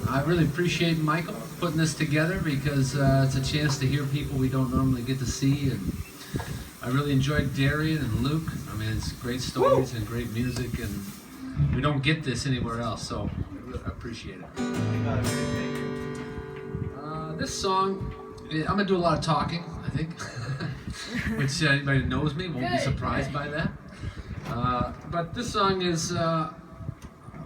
I really appreciate Michael putting this together because it's a chance to hear people we don't normally get to see, and I really enjoyed Darian and Luke. I mean, it's great stories and great music, and we don't get this anywhere else, so I appreciate it. This song, I'm gonna do a lot of talking, I think, which anybody who knows me won't be surprised by that. But this song is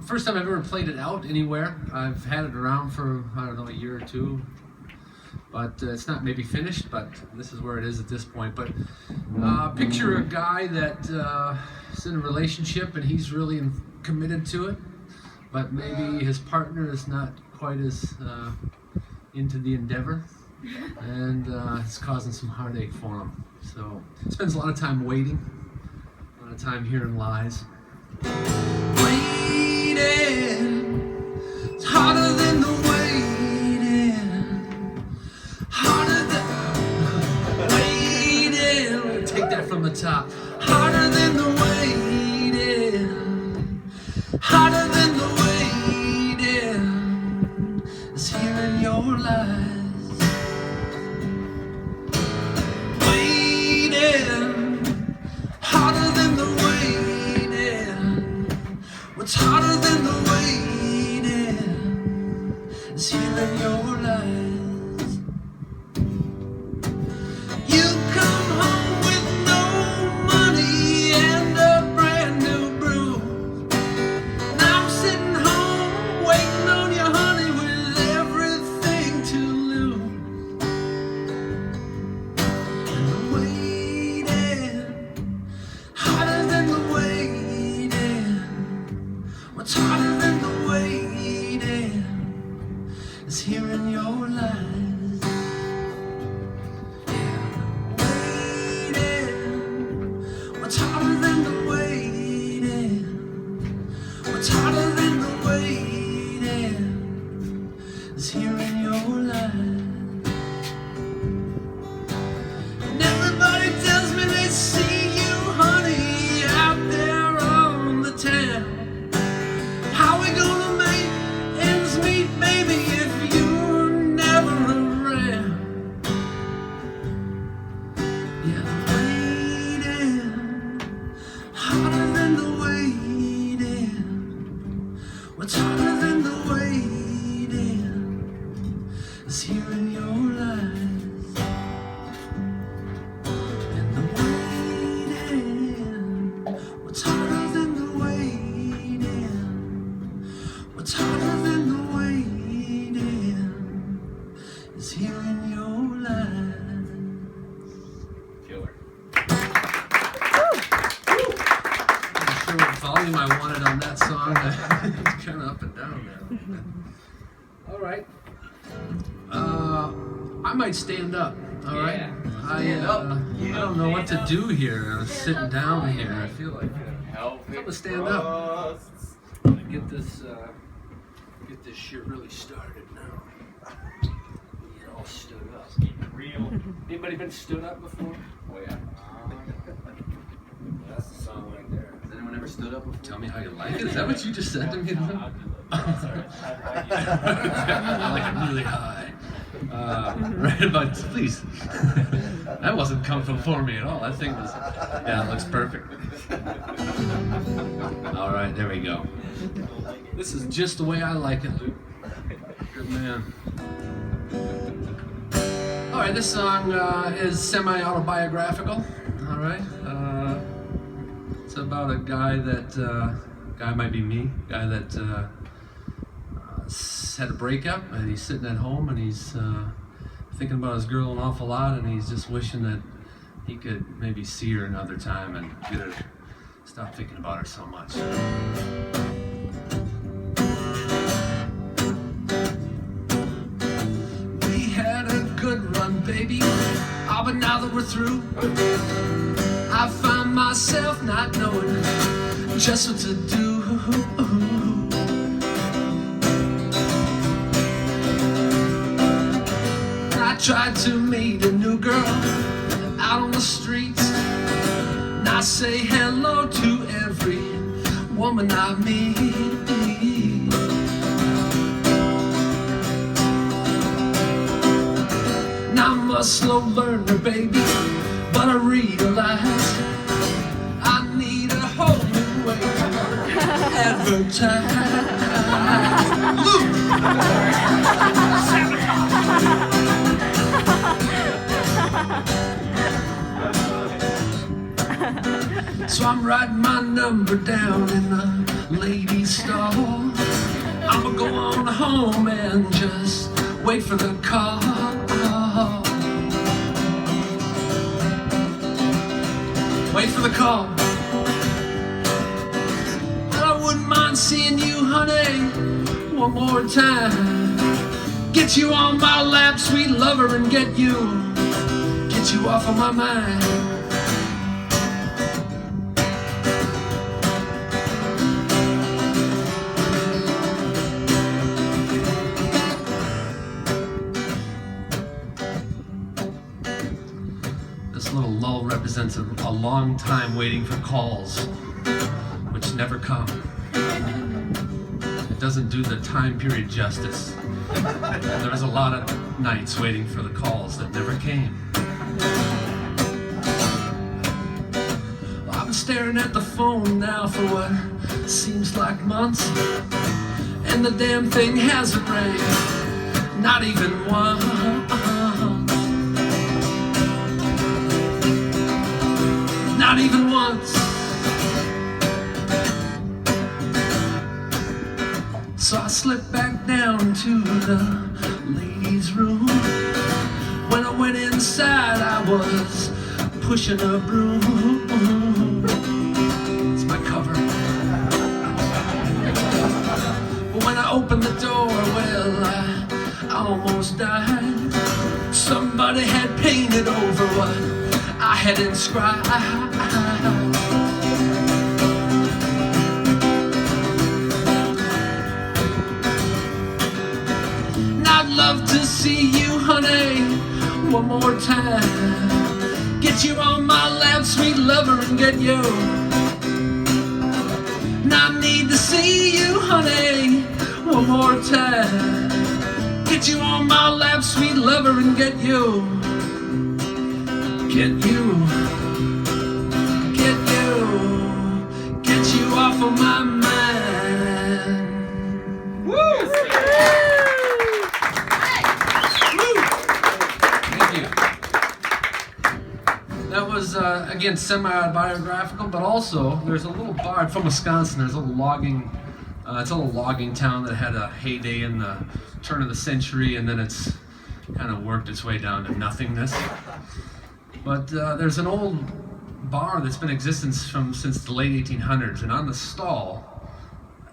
first time I've ever played it out anywhere. I've had it around for, I don't know, a year or two, but it's not maybe finished, but this is where it is at this point. But picture a guy that is in a relationship and he's really committed to it, but maybe his partner is not quite as into the endeavor, and it's causing some heartache for him. So spends a lot of time waiting, a lot of time hearing lies. It's harder than the waiting, harder than waiting. I'm gonna take that from the top. Harder than the waiting, harder than the waiting is hearing your lies. Waiting, harder than the waiting. What's harder than the waiting is hearing your lies. You come home with no money and a brand new brew, and I'm sitting home waiting on you, honey, with everything to lose. And the waiting, harder than the waiting. What's harder than the waiting is hearing your lies. Yeah, waiting. What's harder than the waiting? What's harder than the waiting is hearing your lies. And everybody tells me they see you, honey, out there on the town. How we gonna make ends meet, baby, if you're never around? Yeah, waiting, harder than the waiting. What's harder than the waiting is hearing your lies. And the waiting, what's harder than the waiting? What's harder than the waiting is hearing your lies. Killer. Not sure what volume I wanted on that song. It's kind of up and down there. All right. I might stand up. All right. Yeah. I don't know what to do here. I'm sitting down here. I feel like I'm gonna stand up. Get this shit really started now. Get all stood up. Real. Anybody been stood up before? Oh yeah. That's the song right there. Has anyone ever stood up before? Tell me how you like it. Is that what you just said to me? I like it really high. Right about, please. That wasn't coming for me at all. That thing was, yeah, it looks perfect. All right, there we go. This is just the way I like it, Luke. Good man. All right, this song is semi-autobiographical. All right. It's about a guy that, guy might be me, guy that had a breakup, and he's sitting at home and he's thinking about his girl an awful lot, and he's just wishing that he could maybe see her another time and get her, stop thinking about her so much. We had a good run, baby, oh, but now that we're through, I find myself not knowing just what to do. I tried to meet a new girl out on the streets, and I say hello to every woman I meet. I'm a slow learner, baby, but I realize I need a whole new way to advertise. Luke! So I'm writing my number down in the ladies' stall. I'ma go on home and just wait for the call. Wait for the call. But I wouldn't mind seeing you, honey, one more time. Get you on my lap, sweet lover, and get you off of my mind. This little lull represents a long time waiting for calls, which never come. It doesn't do the time period justice. There was a lot of nights waiting for the calls that never came. I've been staring at the phone now for what seems like months, and the damn thing hasn't rang, not even once. Not even once. So I slipped back down to the ladies' room. When I went inside, I was pushing a broom. It's my cover. But when I opened the door, well, I almost died. Somebody had painted over what I had inscribed. And I'd love to see you, honey, one more time. Get you on my lap, sweet lover, and get you. And I need to see you, honey, one more time. Get you on my lap, sweet lover, and get you. Get you off of my mind. Woo! Thank you. That was, again, semi-autobiographical, but also there's a little bar from Wisconsin. There's a little logging, it's a little logging town that had a heyday in the turn of the century, and then it's kind of worked its way down to nothingness. But there's an old bar that's been in existence since the late 1800s, and on the stall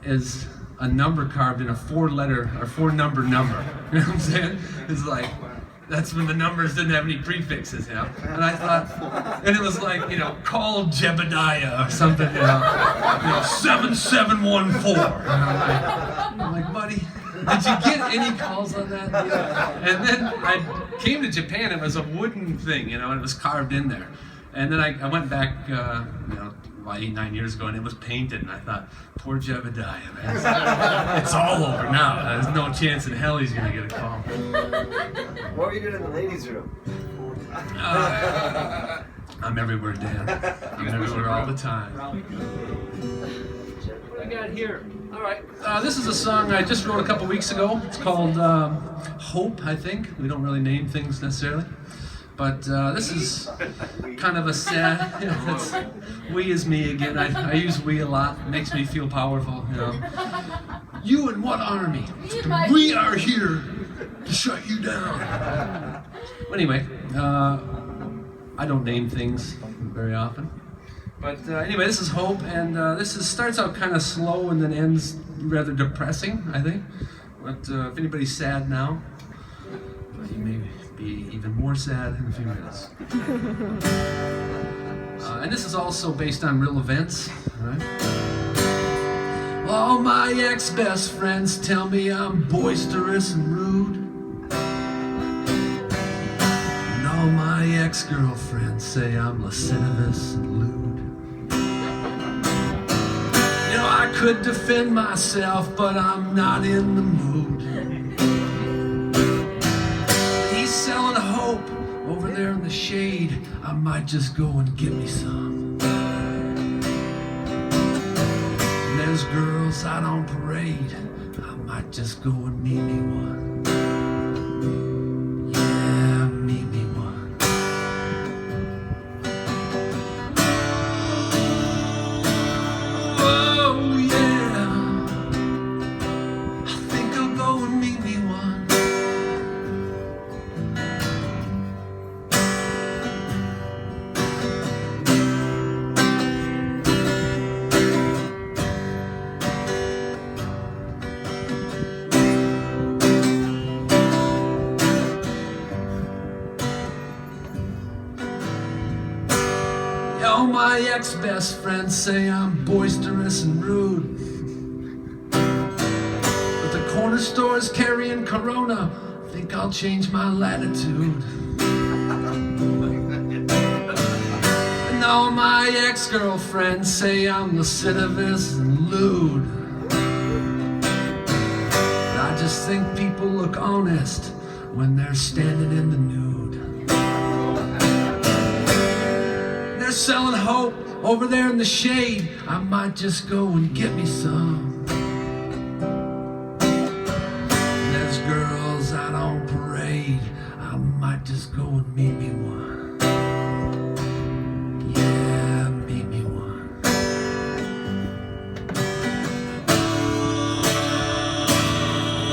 is a number carved in a four-letter or four-number number. You know what I'm saying? It's like, that's when the numbers didn't have any prefixes, you know? And I thought, and it was like, you know, call Jebediah or something, you know 7714. I'm like, buddy, did you get any calls on that? And then I came to Japan, it was a wooden thing, you know, and it was carved in there. And then I went back, you know, about 8-9 years ago, and it was painted, and I thought, poor Jebediah, man. It's all over now. There's no chance in hell he's gonna get a call. What were you doing in the ladies' room? I'm everywhere, Dan. I'm everywhere all the time. What do I got here? All right. This is a song I just wrote a couple weeks ago. It's called Hope, I think. We don't really name things necessarily. But this is kind of a sad, you know, it's we is me again. I use we a lot. It makes me feel powerful, you know. You and what army? We are here to shut you down. Anyway, I don't name things very often. But anyway, this is Hope, and starts out kind of slow and then ends rather depressing, I think. But if anybody's sad now, you may be even more sad in a few minutes. And this is also based on real events, right? All my ex-best friends tell me I'm boisterous and rude. And all my ex-girlfriends say I'm lascivious and lewd. You know, I could defend myself, but I'm not in the mood. He's selling hope I might just go and get me some. And there's girls out on parade, I might just go and meet me one. Yeah, meet me one. Oh yeah, I think I'll go and meet me one. All my ex-best friends say I'm boisterous and rude, but the corner store's carrying Corona. I think I'll change my latitude. And all my ex-girlfriends say I'm lascivious and lewd, but I just think people look honest when they're standing in the nude. They're selling hope over there in the shade, I might just go and get me some. There's girls out on parade, I might just go and meet me one. Yeah, meet me one.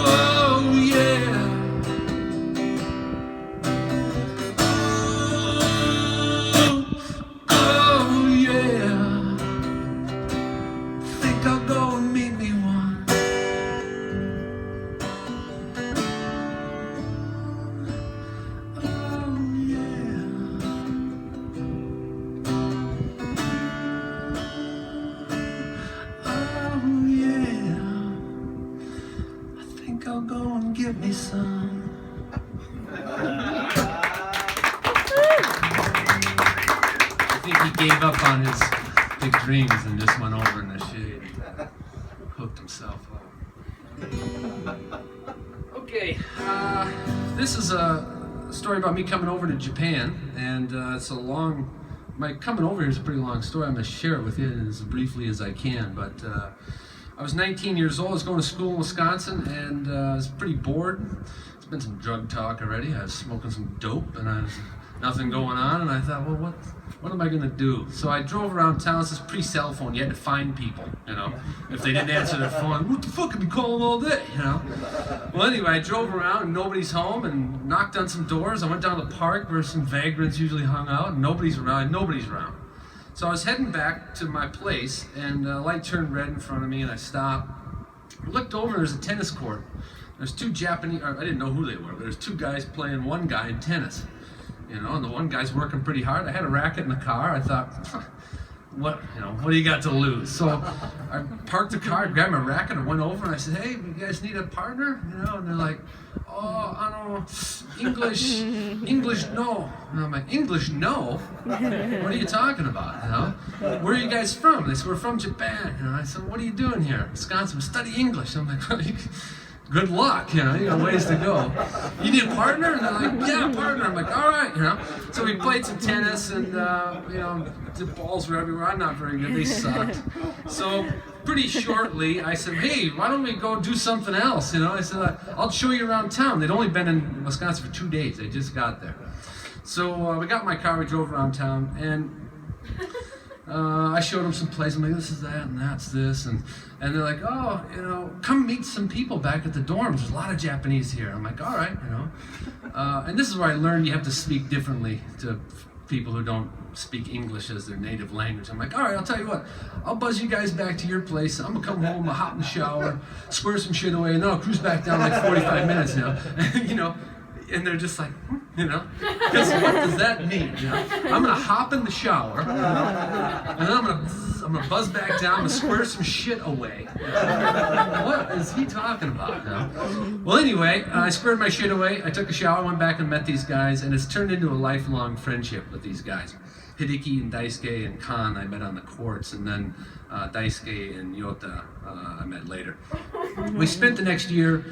Oh yeah. I'll go and get me some. I think he gave up on his big dreams and just went over in the shade and hooked himself up. Okay, this is a story about me coming over to Japan, and it's a long, my coming over here is a pretty long story. I'm going to share it with you as briefly as I can, but I was 19 years old, I was going to school in Wisconsin, and I was pretty bored. There's been some drug talk already. I was smoking some dope, and I was nothing going on, and I thought, well, what am I gonna do? So I drove around town. This is pre-cell phone. You had to find people, you know. If they didn't answer their phone, what the fuck, I'd be calling all day, you know. Well, anyway, I drove around, and nobody's home, and knocked on some doors. I went down to the park where some vagrants usually hung out, and nobody's around. So I was heading back to my place, and a light turned red in front of me, and I stopped. I looked over, and there's a tennis court. There's two Japanese, I didn't know who they were, but there's two guys playing one guy in tennis. You know, and the one guy's working pretty hard. I had a racket in the car. I thought, what do you got to lose? So I parked the car, grabbed my racket, and went over, and I said, hey, you guys need a partner? You know, and they're like, oh, I don't know, English, no. And I'm like, English, no? What are you talking about, you know? Where are you guys from? They said, we're from Japan. You know, I said, what are you doing here? Wisconsin, study English. I'm like, good luck, you know, you got ways to go. You need a partner? And they're like, yeah, partner. I'm like, all right, you know. So we played some tennis, and, you know, the balls were everywhere. I'm not very good. They sucked. So pretty shortly, I said, hey, why don't we go do something else, you know? I said, I'll show you around town. They'd only been in Wisconsin for 2 days. They just got there. So we got in my car, we drove around town, and I showed them some places. I'm like, this is that, and that's this, and they're like, oh, you know, come meet some people back at the dorms. There's a lot of Japanese here. I'm like, all right, you know. And this is where I learned you have to speak differently to people who don't speak English as their native language. I'm like, all right, I'll tell you what, I'll buzz you guys back to your place. I'm gonna come home, I'll hop in the shower, square some shit away, and then I'll cruise back down like 45 minutes, you know. You know. And they're just like, you know, because what does that mean? You know? I'm gonna hop in the shower, and then I'm gonna buzz back down and square some shit away. What is he talking about? You know? Well, anyway, I squared my shit away. I took a shower, went back and met these guys, and it's turned into a lifelong friendship with these guys. Hideki and Daisuke and Kan I met on the courts, and then Daisuke and Yota I met later. We spent the next year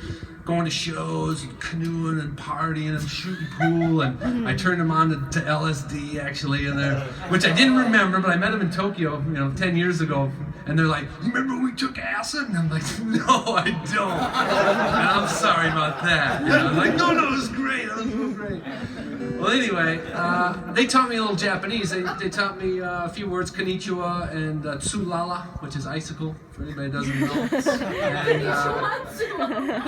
going to shows and canoeing and partying and shooting pool, and I turned him on to LSD actually in there, which I didn't remember, but I met him in Tokyo, 10 years ago, and they're like, "You remember when we took acid?" And I'm like, "No, I don't. And I'm sorry about that." I'm like, "No, it was great. It was so great." Well, anyway, they taught me a little Japanese. They taught me a few words, konnichiwa and tsulala, which is icicle, for anybody that doesn't know.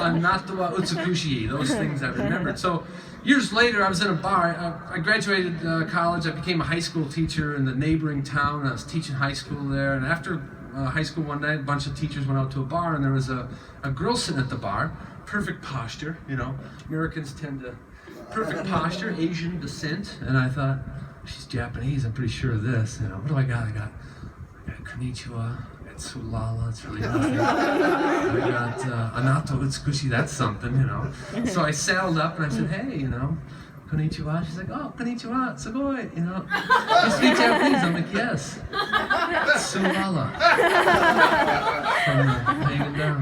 And anatta wa utsukushi, those things I remembered. So years later, I was in a bar. I graduated college. I became a high school teacher in the neighboring town. I was teaching high school there. And after high school one night, a bunch of teachers went out to a bar, and there was a girl sitting at the bar. Perfect posture, Americans tend to... Perfect posture, Asian descent, and I thought, she's Japanese, I'm pretty sure of this, What do I got? I got konnichiwa, I got tsulala, it's really nothing. I got anatta utsukushi, that's something, So I saddled up and I said, "Hey, konnichiwa." She's like, "Oh, konnichiwa, sugoi, You speak Japanese?" I'm like, "Yes." Tsulala. From hanging down.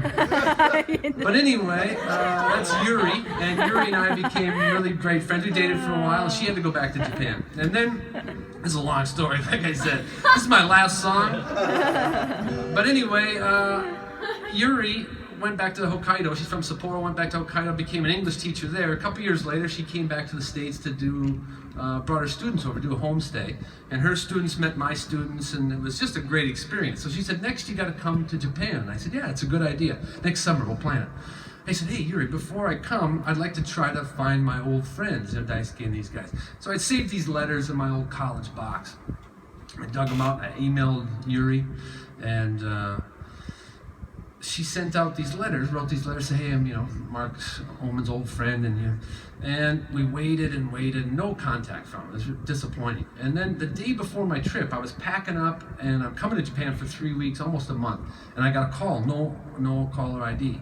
But anyway, that's Yuri, and Yuri and I became really great friends. We dated for a while, and she had to go back to Japan. And then, this is a long story, like I said. This is my last song. But anyway, Yuri went back to Hokkaido. She's from Sapporo, went back to Hokkaido, became an English teacher there. A couple years later, she came back to the States to brought her students over, do a homestay. And her students met my students, and it was just a great experience. So she said, "Next you gotta come to Japan." And I said, "Yeah, it's a good idea. Next summer, we'll plan it." I said, "Hey, Yuri, before I come, I'd like to try to find my old friends, Daisuke and these guys." So I'd saved these letters in my old college box. I dug them out, I emailed Yuri, and she sent out these letters, wrote these letters, say, "Hey, I'm, Mark Oman's old friend," and we waited and waited, no contact from her. It was disappointing. And then the day before my trip, I was packing up, and I'm coming to Japan for 3 weeks, almost a month, and I got a call, no caller ID.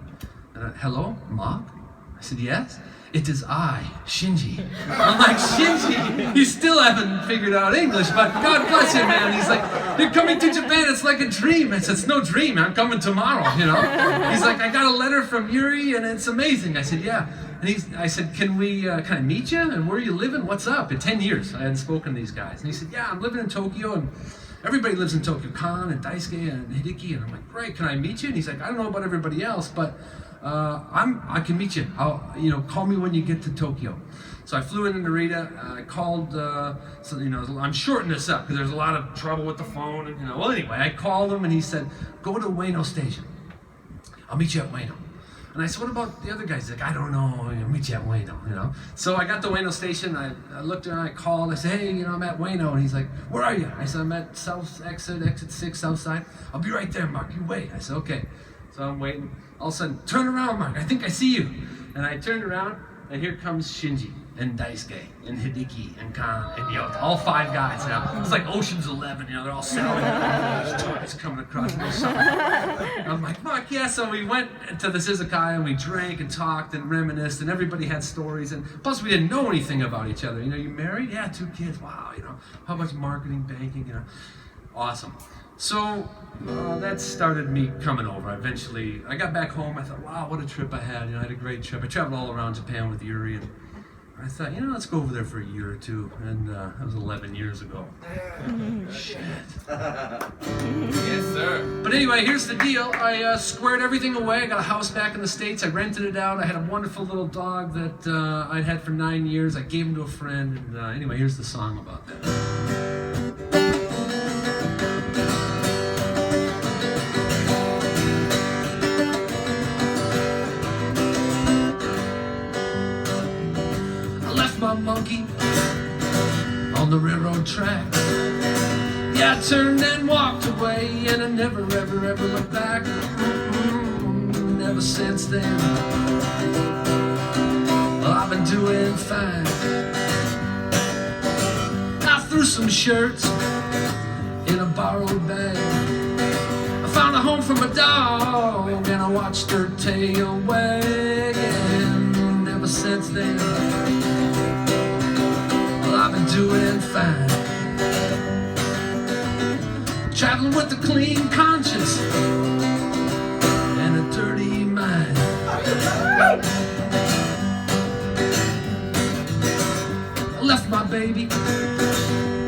And "Hello, Mark?" I said, "Yes." "It is I, Shinji." I'm like, "Shinji, you still haven't figured out English, but God bless you, man." He's like, "You're coming to Japan, it's like a dream." I said, "It's no dream, I'm coming tomorrow, He's like, "I got a letter from Yuri, and it's amazing." I said, "Yeah." And I said, "Can I meet you? And where are you living? What's up?" In 10 years, I hadn't spoken to these guys. And he said, "Yeah, I'm living in Tokyo, and everybody lives in Tokyo. Kan and Daisuke and Hideki." And I'm like, "Great, can I meet you?" And he's like, "I don't know about everybody else, but I can meet you. Call me when you get to Tokyo." So I flew into Narita. I called. I'm shortening this up because there's a lot of trouble with the phone. And well, anyway, I called him and he said, "Go to Ueno Station. I'll meet you at Ueno." And I said, "What about the other guys?" He's like, "I don't know. I'll meet you at Ueno." So I got to Ueno Station. I looked around. I called. I said, "Hey, I'm at Ueno." And he's like, "Where are you?" I said, "I'm at exit 6 South Side." "I'll be right there, Mark. You wait." I said, "Okay." So I'm waiting. All of a sudden, "Turn around, Mark. I think I see you." And I turned around, and here comes Shinji and Daisuke and Hideki and Kan and all 5 guys. It's like Ocean's 11. They're all selling toys coming across. I'm like, "Mark, yeah." So we went to this izakaya and we drank and talked and reminisced, and everybody had stories. And plus, we didn't know anything about each other. "You married?" "Yeah, 2 kids." "Wow." "How much marketing, banking?" Awesome. So that started me coming over. Eventually, I got back home. I thought, wow, what a trip I had. I had a great trip. I traveled all around Japan with Yuri, and I thought, let's go over there for a year or two. And that was 11 years ago. Shit. Yes, sir. But anyway, here's the deal. I squared everything away. I got a house back in the States. I rented it out. I had a wonderful little dog that I'd had for 9 years. I gave him to a friend. And anyway, here's the song about that. My monkey on the railroad track. Yeah, I turned and walked away, and I never, ever, ever looked back. Never since then. Well, I've been doing fine. I threw some shirts in a borrowed bag. I found a home for my dog, and I watched her tail wag. And ever since then, I've been doing fine. Traveling with a clean conscience and a dirty mind. I left my baby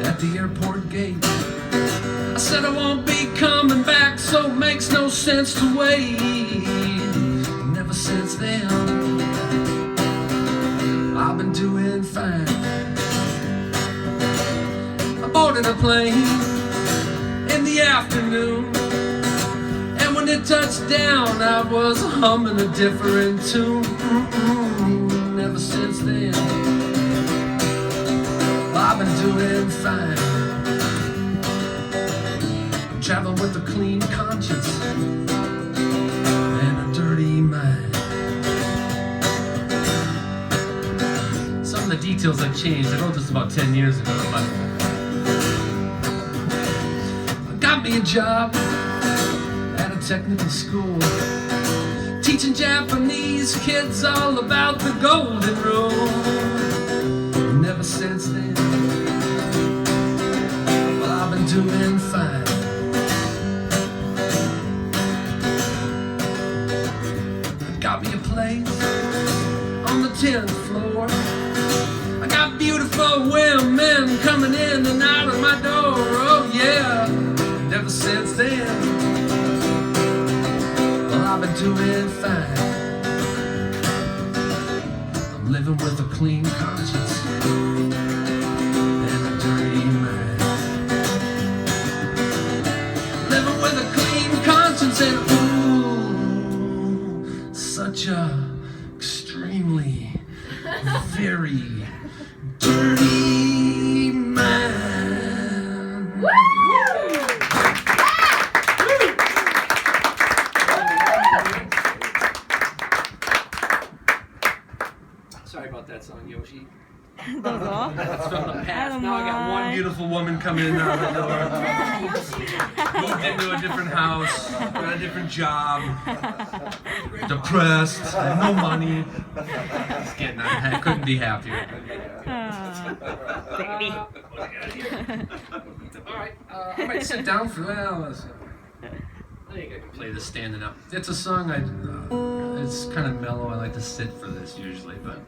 at the airport gate. I said I won't be coming back, so it makes no sense to wait. And ever since then, I've been doing fine. I boarded a plane in the afternoon, and when it touched down, I was humming a different tune. And ever since then, I've been doing fine. I'm traveling with a clean conscience and a dirty mind. Some of the details have changed. I wrote this about 10 years ago, but I got me a job at a technical school, teaching Japanese kids all about the golden rule. And ever since then, well, I've been doing fine. I got me a place on the 10th floor. I got beautiful women coming in and out of my door. Oh yeah, and ever since then, well, I've been doing fine. I'm living with a clean conscience and a dirty mind. Living with a clean conscience and ooh, such a extremely, very dirty man. Sorry about that song, Yoshi. That's from the past. Now I got one beautiful woman coming in out the door. Moved into a different house, got a different job, depressed, no money. Just kidding, I couldn't be happier. Baby. Alright, I might sit down for that. I think I can play this standing up. It's a song it's kind of mellow. I like to sit for this usually, but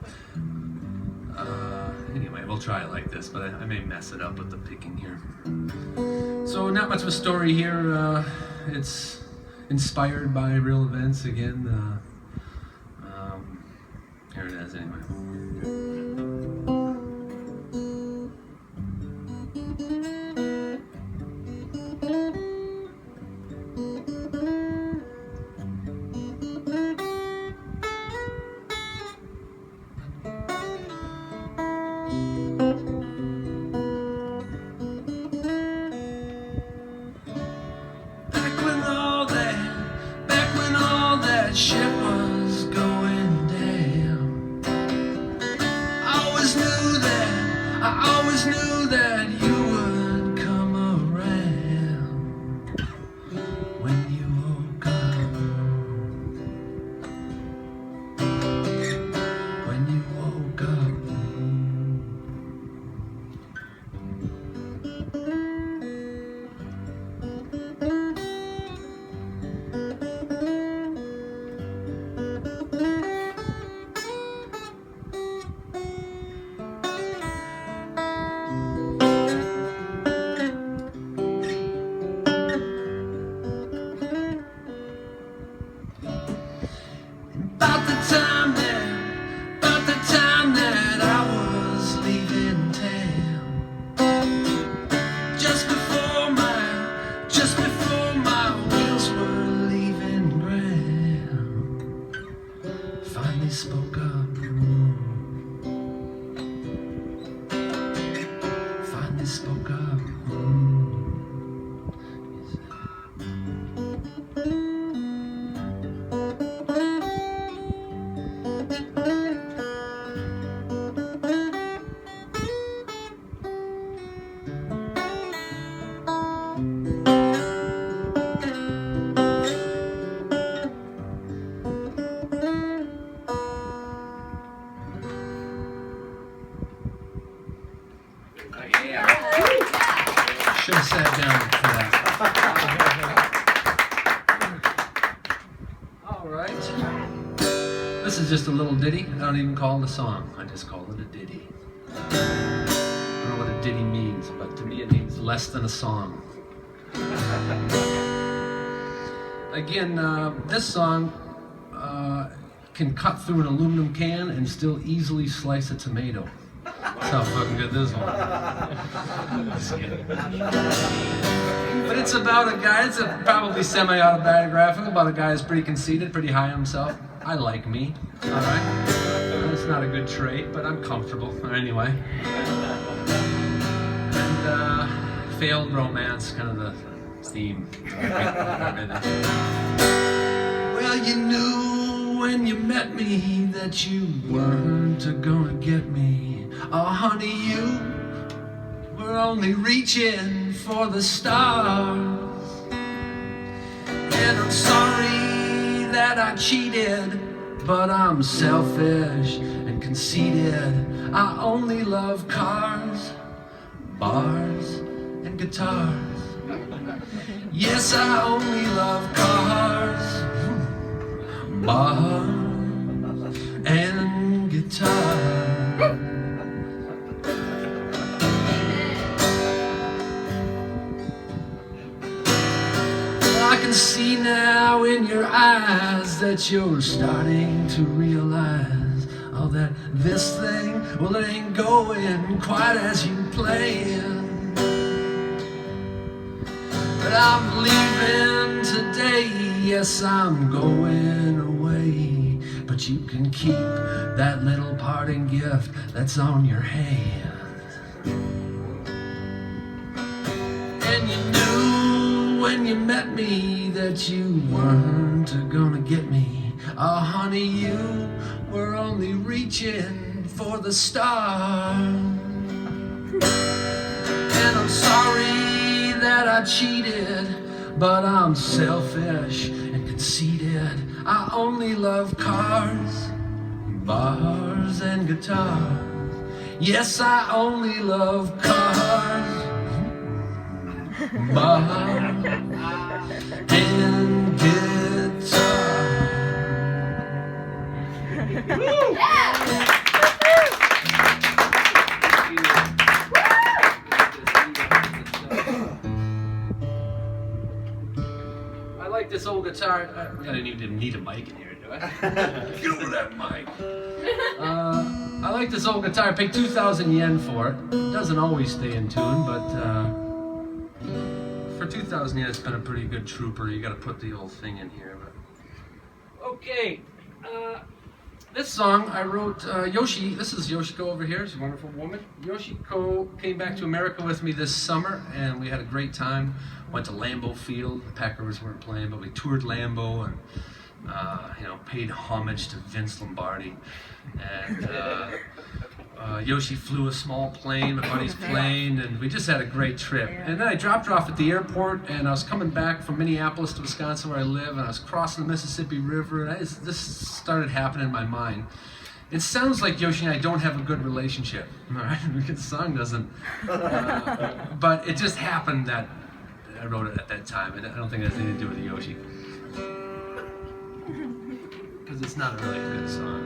anyway, we'll try it like this, but I may mess it up with the picking here. So not much of a story here. It's inspired by real events again. Here it is anyway. Shit was going down. I always knew that you would come around when you woke up. When you woke up. About the time that I was leaving town, just before my wheels were leaving ground, finally spoke up. Finally spoke up. Should have sat down for that. All right. This is is just a little ditty. I don't even call it a song. I just call it a ditty. I don't know what a ditty means, but to me it means less than a song. Again, this song can cut through an aluminum can and still easily slice a tomato. That's how fucking good this one is. Just kidding. But it's about a guy, it's probably semi-autobiographical, about a guy who's pretty conceited, pretty high on himself. I like me, alright? It's not a good trait, but I'm comfortable, anyway. And failed romance, kind of the theme. Well, you knew when you met me that you weren't gonna get me. Oh, honey, you were only reaching for the stars. And I'm sorry that I cheated, but I'm selfish and conceited. I only love cars, bars, and guitars. Yes, I only love cars, bars, and guitars. I can see now in your eyes that you're starting to realize, oh, that this thing, well, it ain't going quite as you planned. But I'm leaving today, yes, I'm going away. But you can keep that little parting gift that's on your hand. And you knew when you met me that you weren't gonna get me. Oh, honey, you were only reaching for the stars. And I'm sorry that I cheated, but I'm selfish and conceited. I only love cars, bars, and guitars. Yes, I only love cars, bars, and guitars. I like this old guitar. I don't even need a mic in here, do I? Get over that mic. I like this old guitar. I paid 2,000 yen for it. It doesn't always stay in tune, but for 2,000 yen, it's been a pretty good trooper. You got to put the old thing in here. But okay, this song I wrote. Yoshi, this is Yoshiko over here. She's a wonderful woman. Yoshiko came back to America with me this summer, and we had a great time. Went to Lambeau Field. The Packers weren't playing, but we toured Lambeau and paid homage to Vince Lombardi. And Yoshi flew a small plane, my buddy's plane, and we just had a great trip. And then I dropped her off at the airport, and I was coming back from Minneapolis to Wisconsin where I live, and I was crossing the Mississippi River, and this started happening in my mind. It sounds like Yoshi and I don't have a good relationship, all right? Because the song doesn't, but it just happened that I wrote it at that time, and I don't think it has anything to do with Yoshi. Because it's not a really good song.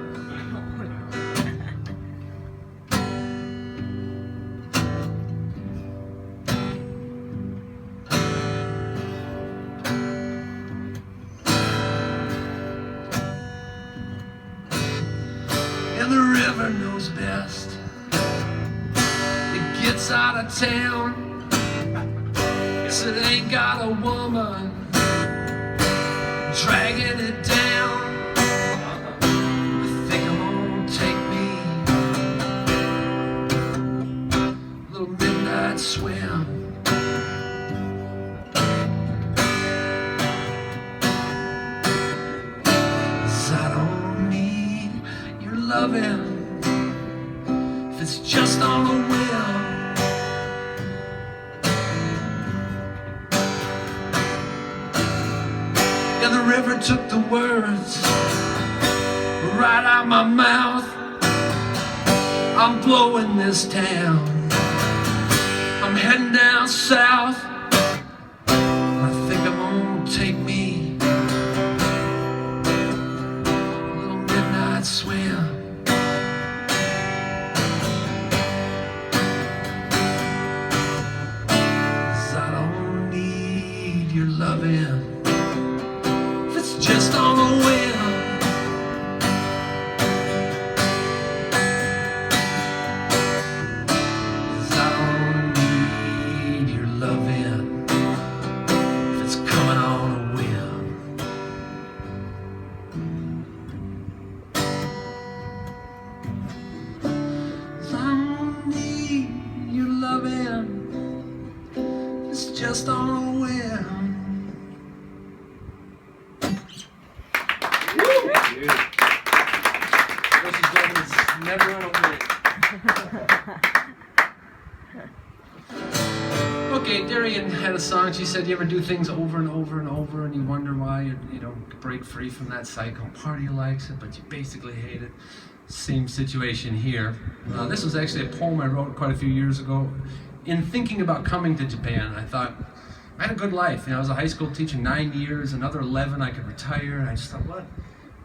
And the river knows best. It gets out of town. Yes, it ain't got a woman dragging it down. I think I'm gonna take me a little midnight swim. 'Cause I don't need your loving if it's just on a whim. And the river took the words right out my mouth. I'm blowing this town. I'm heading down south. I think I'm gonna take me a little midnight swim. 'Cause I don't need your loving if it's just on the whim. 'Cause I don't need your loving if it's coming on a whim. 'Cause I don't need your loving if it's just on a whim. Ladies and gentlemen, it's never on a whim. Okay, Darian had a song. She said, "You ever do things over and over and over, and you wonder why you don't break free from that cycle? Part of you likes it, but you basically hate it." Same situation here. This was actually a poem I wrote quite a few years ago. In thinking about coming to Japan, I thought I had a good life. I was a high school teacher 9 years, another 11 I could retire. And I just thought, what?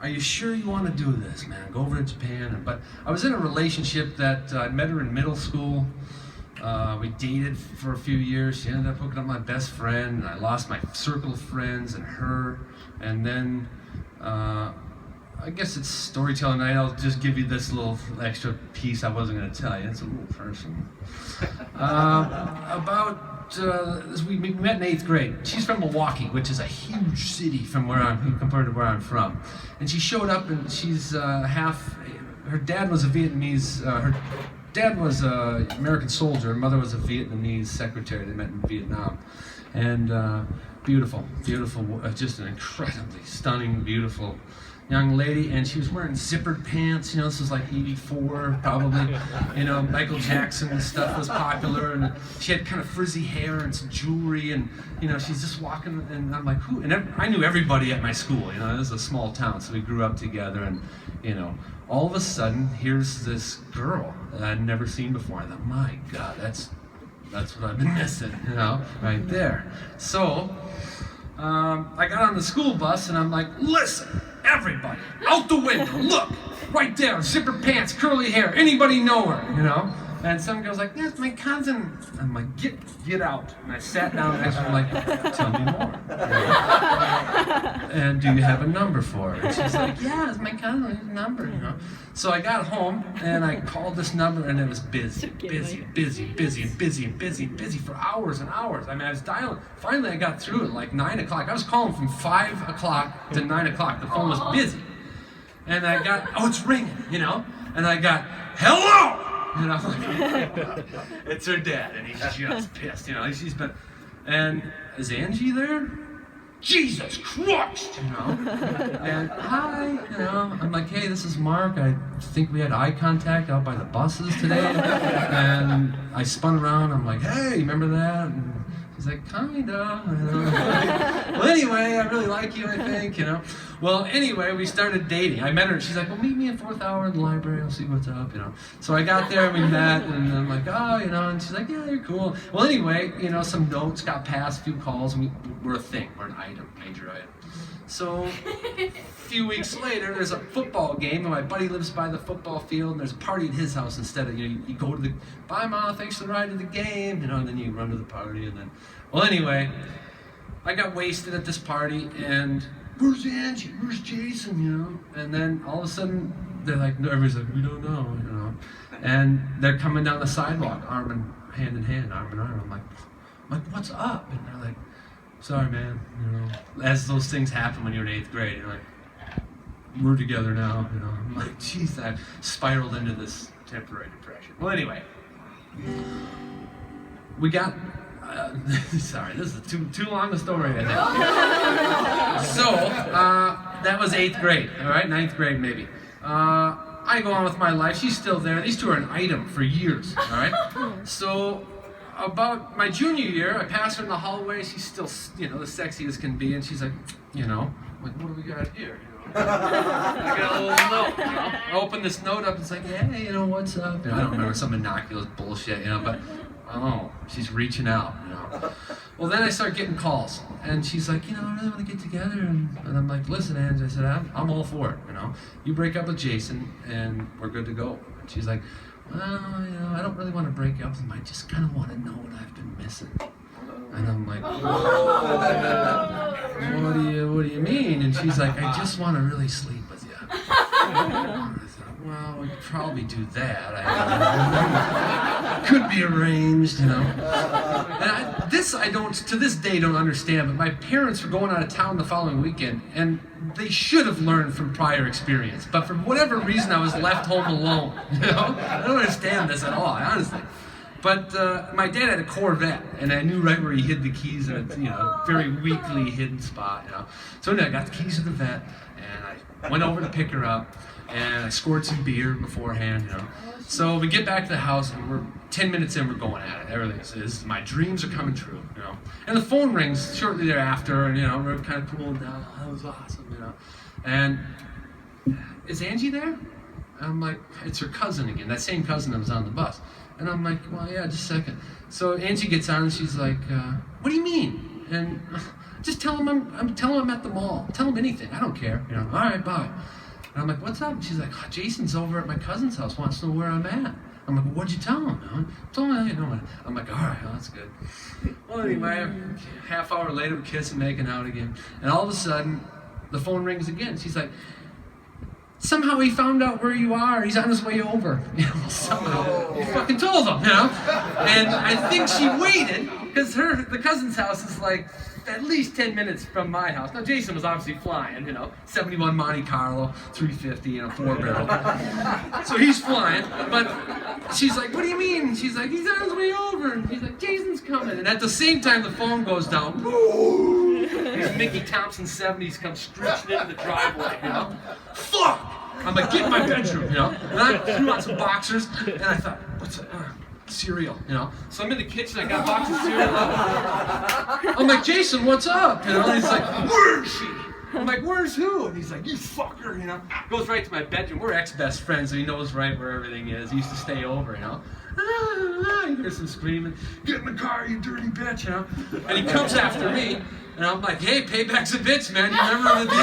Are you sure you want to do this, man? Go over to Japan. But I was in a relationship that I met her in middle school. We dated for a few years. She ended up hooking up my best friend, and I lost my circle of friends and her. And then, I guess it's storytelling night. I'll just give you this little extra piece I wasn't going to tell you. It's a little personal. We met in 8th grade. She's from Milwaukee, which is a huge city from compared to where I'm from. And she showed up, and she's her dad was a Vietnamese, her dad was an American soldier, her mother was a Vietnamese secretary. They met in Vietnam. And beautiful, just an incredibly stunning, beautiful young lady, and she was wearing zippered pants. This was like 84 probably. Michael Jackson and stuff was popular, and she had kind of frizzy hair and some jewelry, and she's just walking, and I'm like, who? And I knew everybody at my school. It was a small town, so we grew up together, and all of a sudden, here's this girl that I'd never seen before. I thought, my God, that's what I've been missing, right there. So I got on the school bus, and I'm like, listen, everybody, out the window, look, right there, zipper pants, curly hair, anybody know her, And some girl's like, that's my cousin. I'm like, get out. And I sat down next to her, like, tell me more. And do you have a number for her? And she's like, yeah, it's my cousin's number, So I got home, and I called this number, and it was busy for hours and hours. I was dialing. Finally, I got through it like 9 o'clock. I was calling from 5 o'clock to 9 o'clock. The phone was busy. And I got, it's ringing, And I got, hello! And I'm like, it's her dad, and he's just pissed, She's been, and is Angie there? Jesus Christ, And hi, I'm like, hey, this is Mark. I think we had eye contact out by the buses today. And I spun around. I'm like, hey, remember that? And he's like, kinda. Well, anyway, I really like you, I think, Well, anyway, we started dating. I met her, and she's like, well, meet me at 4th hour in the library. I'll see what's up, So I got there, and we met, and I'm like, oh, and she's like, yeah, you're cool. Well, anyway, some notes got passed, a few calls, and we're a thing. We're an item, major item. So a few weeks later, there's a football game, and my buddy lives by the football field, and there's a party at his house instead of, you go to the, bye, Ma, thanks for the ride to the game, and then you run to the party, and then, well, anyway, I got wasted at this party, and where's Angie? Where's Jason? And then all of a sudden, they're like, no, everybody's like, we don't know, And they're coming down the sidewalk, hand in hand, arm in arm. I'm like, what's up? And they're like, sorry, man, As those things happen when you're in 8th grade, you're like, we're together now, I'm like, geez, I spiraled into this temporary depression. Well, anyway, we got. Sorry, this is too long a story, I think. So, that was 8th grade, all right? 9th grade, maybe. I go on with my life. She's still there. These two are an item for years, all right? So, about my junior year, I pass her in the hallway. She's still, the sexy as can be, and she's like, what do we got here? I got a little note, I open this note up, it's like, hey, what's up? I don't remember, some innocuous bullshit, but oh, she's reaching out, you know. Well, then I start getting calls, and she's like, you know, I really want to get together, and I'm like, listen, Ange, I said, I'm all for it, you know. You break up with Jason, and we're good to go. And she's like, well, you know, I don't really want to break up with him. I just kind of want to know what I've been missing. And I'm like, what do you mean? And she's like, I just want to really sleep with you. I thought, well, we could probably do that. Could be arranged, you know. And I don't, to this day, don't understand, but my parents were going out of town the following weekend, and they should have learned from prior experience. But for whatever reason, I was left home alone, you know. I don't understand this at all, honestly. But my dad had a Corvette, and I knew right where he hid the keys in a, you know, very weakly hidden spot, you know. So anyway, I got the keys to the vet, and I went over to pick her up, and I scored some beer beforehand, you know. So we get back to the house, and we're 10 minutes in, we're going at it. Everything is, my dreams are coming true, you know. And the phone rings shortly thereafter, and, you know, we're kind of cooling down. That was awesome, you know. And is Angie there? I'm like, it's her cousin again, that same cousin that was on the bus. And I'm like, well, yeah, just a second. So Angie gets on and she's like, what do you mean? And just tell him I'm at the mall. Tell him anything. I don't care. You know, all right, bye. And I'm like, what's up? And she's like, oh, Jason's over at my cousin's house, wants to know where I'm at. I'm like, well, what'd you tell him? Told him, you know. I'm like, all right, well, that's good. Well, anyway, half hour later, we kiss and making out again. And all of a sudden, the phone rings again. She's like, somehow he found out where you are. He's on his way over. You know, somehow. You fucking told him, you know? And I think she waited, because the cousin's house is like at least 10 minutes from my house. Now, Jason was obviously flying, you know, 71 Monte Carlo, 350, and a 4-barrel. So he's flying, but she's like, what do you mean? She's like, he's on his way over. And he's like, Jason's coming. And at the same time, the phone goes down. These Mickey Thompson 70s come stretching into the driveway, you know? Fuck! I'm like, get in my bedroom, you know? And I threw out some boxers, and I thought, what's that? Cereal, you know? So I'm in the kitchen, I got a box of cereal. I'm like, Jason, what's up? You know? And he's like, where is she? I'm like, where's who? And he's like, you fucker, you know? Goes right to my bedroom. We're ex-best friends, so he knows right where everything is. He used to stay over, you know? You hear some screaming, get in the car, you dirty bitch, you know? And he comes after me, and I'm like, hey, payback's a bitch, man. You remember the deal?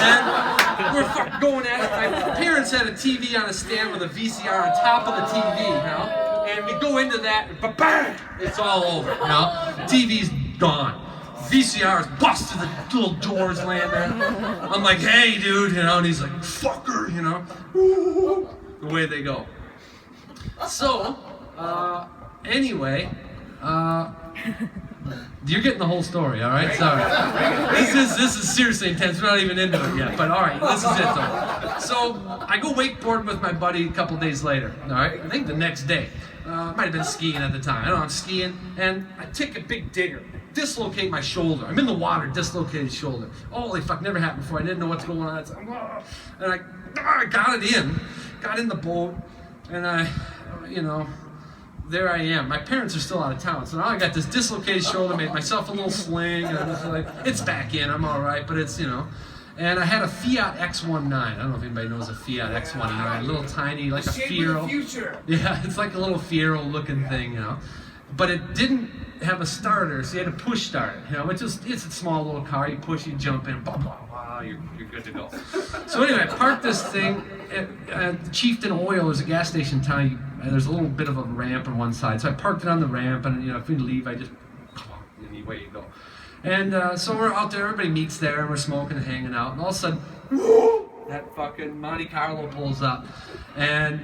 And we're fucking going at it. My parents had a TV on a stand with a VCR on top of the TV, you know? And we go into that, and bang! It's all over, you know? TV's gone. VCR is busted, the little doors land there. I'm like, hey, dude, you know? And he's like, fucker, you know? Woo! The way they go. So, anyway, you're getting the whole story, all right? Sorry. This is seriously intense. We're not even into it yet, but all right, this is it though. So I go wakeboarding with my buddy a couple days later, all right? I think the next day. Might have been skiing at the time. I don't know, I'm skiing, and I take a big digger, dislocate my shoulder. I'm in the water, dislocated shoulder. Holy fuck, never happened before. I didn't know what's going on. And I got it in, got in the boat, and I, you know, there I am. My parents are still out of town, so now I got this dislocated shoulder, made myself a little sling, and I'm just like, it's back in, I'm all right, but it's, you know. And I had a Fiat X19. I don't know if anybody knows a Fiat X19. A little tiny, like a Fiero. Yeah, it's like a little Fiero-looking thing, you know. But it didn't have a starter, so you had to push start it. You know, it's a small little car. You push, you jump in, blah blah blah. You're good to go. So anyway, I parked this thing at Chieftain Oil. There's a gas station in town. There's a little bit of a ramp on one side, so I parked it on the ramp, and you know, if we leave, I just away you go. And so we're out there, everybody meets there, and we're smoking and hanging out, and all of a sudden, whoo, that fucking Monte Carlo pulls up, and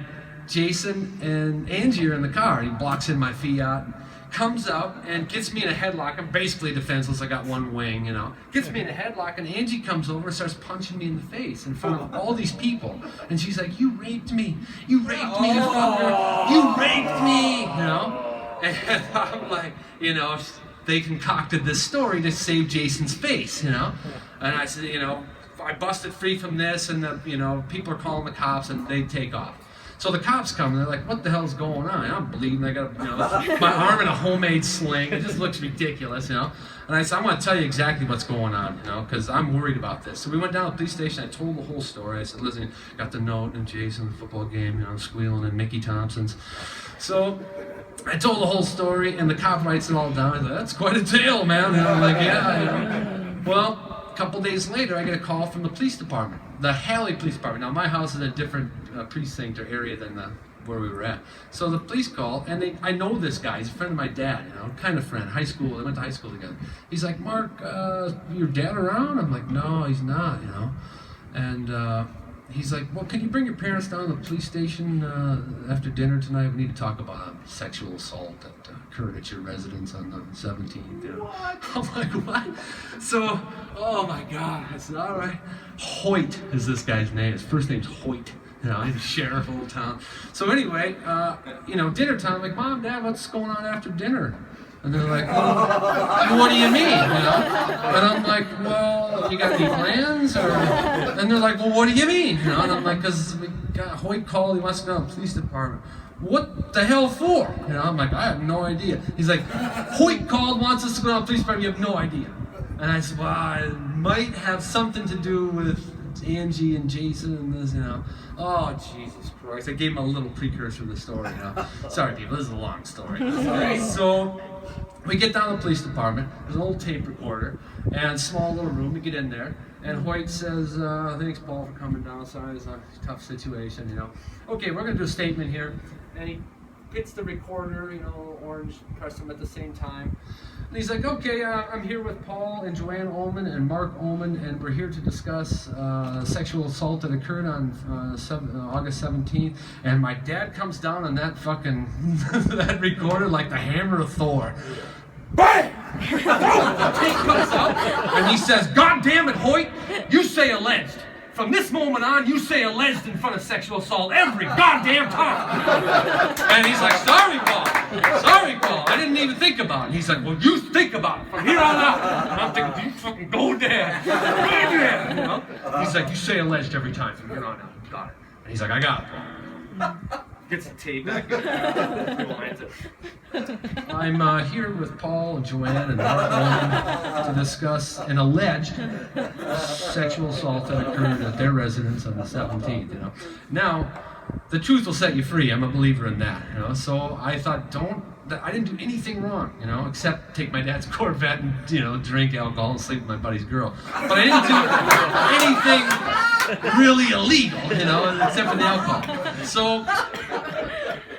Jason and Angie are in the car. He blocks in my Fiat, comes out, and gets me in a headlock. I'm basically defenseless, I got one wing, you know. Gets me in a headlock, and Angie comes over and starts punching me in the face in front of all these people. And she's like, you raped me, you fucker, you raped me, you know. And I'm like, you know, they concocted this story to save Jason's face, you know? And I said, you know, I busted free from this, and the, you know, people are calling the cops, and they take off. So the cops come, and they're like, what the hell's going on? I'm bleeding, I got my arm in a homemade sling, it just looks ridiculous, And I said, I want to tell you exactly what's going on, because I'm worried about this. So we went down to the police station, I told the whole story. I said, listen, got the note, and Jason, the football game, squealing, and Mickey Thompson's. So I told the whole story, and the cop writes it all down. He's like, that's quite a tale, man. I'm like, yeah, Well, a couple days later, I get a call from the police department, the Halley Police Department. Now, my house is a different precinct or area than where we were at. So the police call, and I know this guy. He's a friend of my dad, kind of friend, high school. They went to high school together. He's like, Mark, your dad around? I'm like, no, he's not, And he's like, well, can you bring your parents down to the police station after dinner tonight? We need to talk about a sexual assault that occurred at your residence on the 17th. What? I'm like, what? So, oh my God. I said, all right. Hoyt is this guy's name. His first name's Hoyt. He's a sheriff of the town. So anyway, dinner time. I'm like, Mom, Dad, what's going on after dinner? And they're like, well, what do you mean? And I'm like, well, you got any plans? And they're like, well, what do you mean? And I'm like, because we got Hoyt called, he wants to go to the police department. What the hell for? I'm like, I have no idea. He's like, Hoyt called, wants us to go to the police department, you have no idea. And I said, well, it might have something to do with Angie and Jason and this, Oh, Jesus Christ. I gave him a little precursor to the story, Sorry, people, this is a long story. So we get down to the police department. There's an old tape recorder and a small little room. We get in there, and Hoyt says, thanks, Paul, for coming down. Sorry, it's a tough situation, Okay, we're going to do a statement here. And he hits the recorder, orange, press them at the same time. And he's like, okay, I'm here with Paul and Joanne Ullman and Mark Ullman, and we're here to discuss sexual assault that occurred on August 17th. And my dad comes down on that fucking, that recorder like the hammer of Thor. Bang! The tape comes out, and he says, God damn it, Hoyt, you say alleged. From this moment on, you say alleged in front of sexual assault every goddamn time. And he's like, sorry, Paul. Sorry, Paul. I didn't even think about it. He's like, well, you think about it from here on out. And I'm thinking, you fucking go, Dad. Go, Dad. He's like, you say alleged every time from here on out. Got it. And he's like, I got it, Paul. Gets the tape. I'm here with Paul and Joanne and Mark Roland to discuss an alleged sexual assault that occurred at their residence on the 17th. Now, the truth will set you free. I'm a believer in that. So I thought, I didn't do anything wrong, except take my dad's Corvette and drink alcohol and sleep with my buddy's girl. But I didn't do anything really illegal, except for the alcohol. So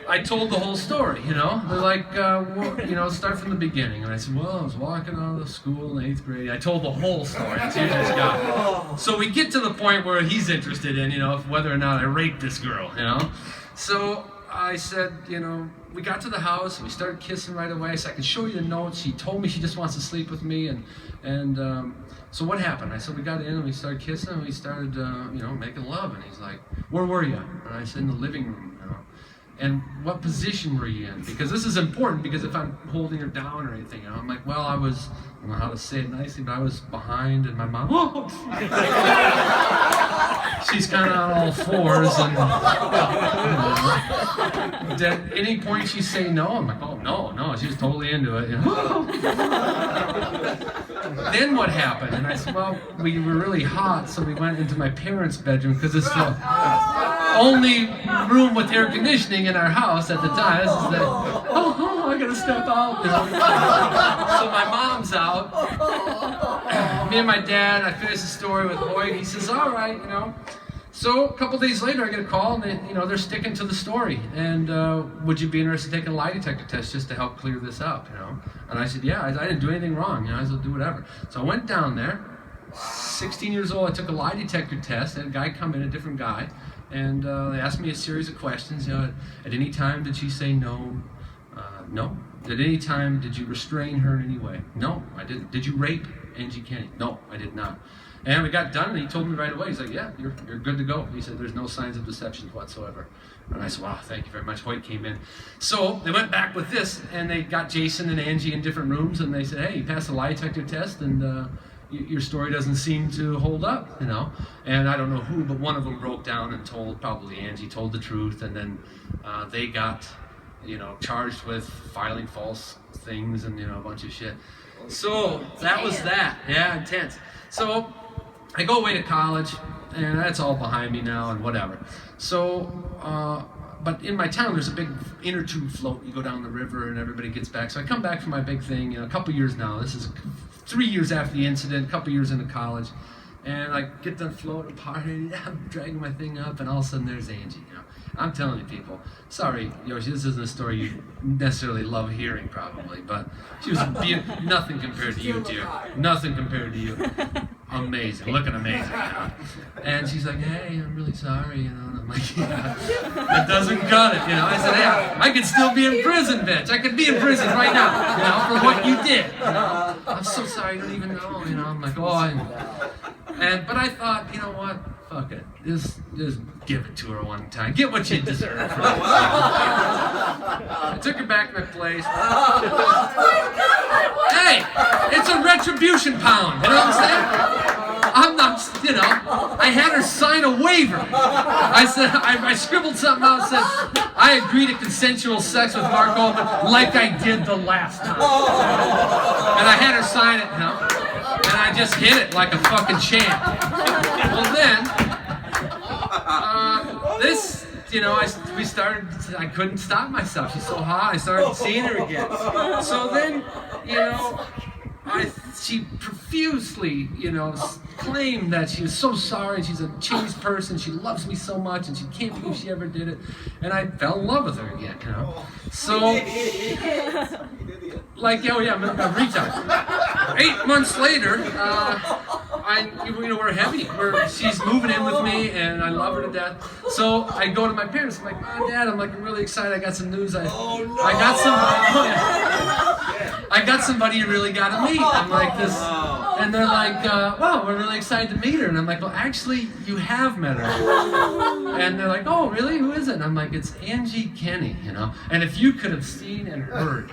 I told the whole story, They're like, start from the beginning. And I said, well, I was walking out of school in 8th grade. I told the whole story. That's usually this guy. So we get to the point where he's interested in, whether or not I raped this girl, So I said, we got to the house, and we started kissing right away. So I can show you the notes. She told me she just wants to sleep with me, and so what happened? I said, we got in, and we started kissing, and we started, making love. And he's like, where were you? And I said, in the living room, And what position were you in? Because this is important, because if I'm holding her down or anything, I'm like, well, I don't know how to say it nicely, but I was behind, and my mom, she's kind of on all fours, and at any point she say no, I'm like, oh, no, she was totally into it. Then what happened? And I said, well, we were really hot, so we went into my parents' bedroom, because it's the only room with air conditioning in our house at the time. This is I gotta step out. So my mom's out. Me and my dad, I finished the story with Hoyt. He says, all right, So a couple days later, I get a call, and they're sticking to the story. And would you be interested in taking a lie detector test just to help clear this up, And I said, yeah, I didn't do anything wrong. I said, do whatever. So I went down there. 16 years old, I took a lie detector test. And a guy come in, a different guy. And they asked me a series of questions. At any time did she say no? No. At any time did you restrain her in any way? No, I didn't. Did you rape Angie Kenny? No, I did not. And we got done, and he told me right away. He's like, yeah, you're good to go. He said, there's no signs of deception whatsoever. And I said, wow, thank you very much. Hoyt came in. So they went back with this, and they got Jason and Angie in different rooms, and they said, hey, you passed the lie detector test, and your story doesn't seem to hold up, you know. And I don't know who, but one of them broke down and told, probably Angie, told the truth, and then they got, you know, charged with filing false things and, you know, a bunch of shit. So that was that. Yeah, intense. So I go away to college, and that's all behind me now, and whatever. So, but in my town, there's a big inner tube float. You go down the river, and everybody gets back. So I come back from my big thing, you know, a couple years now. This is 3 years after the incident, a couple years into college. And I get done floating, partying, I'm dragging my thing up, and all of a sudden there's Angie, you know. I'm telling you, people, sorry, Yoshi, this isn't a story you necessarily love hearing, probably, but she was nothing compared to you, dear. Nothing compared to you. Amazing, looking amazing, you know. And she's like, hey, I'm really sorry, you know. And I'm like, yeah, that doesn't cut it, you know. I said, yeah, I could still be in prison, bitch. I could be in prison right now, you know, for what you did. You know? I'm so sorry, you don't even know, you know. I'm like, oh, I know. But I thought, you know what? Fuck it. Just give it to her one time. Get what you deserve. I took her back to my place. Hey, it's a retribution pound. You know what I'm saying? I'm not, you know. I had her sign a waiver. I said, I scribbled something out and said, I agree to consensual sex with Mark Goldman like I did the last time. And I had her sign it, you know. And I just hit it like a fucking champ. Well then, this, you know, I couldn't stop myself. She's so hot. I started seeing her again. So then, you know, she profusely, you know, claimed that she was so sorry. She's a changed person. She loves me so much, and she can't believe she ever did it. And I fell in love with her again, you know. So, like, oh yeah, I'm a retard. 8 months later, you know, we're heavy. She's moving in with me, and I love her to death. So I go to my parents. I'm like, Mom, Dad, I'm really excited. I got some news. I got somebody you really got to meet. I'm like this, and they're like, wow, we're really excited to meet her. And I'm like, well, actually, you have met her. And they're like, oh, really? Who is it? And I'm like, it's Angie Kenny, you know. And if you could have seen and heard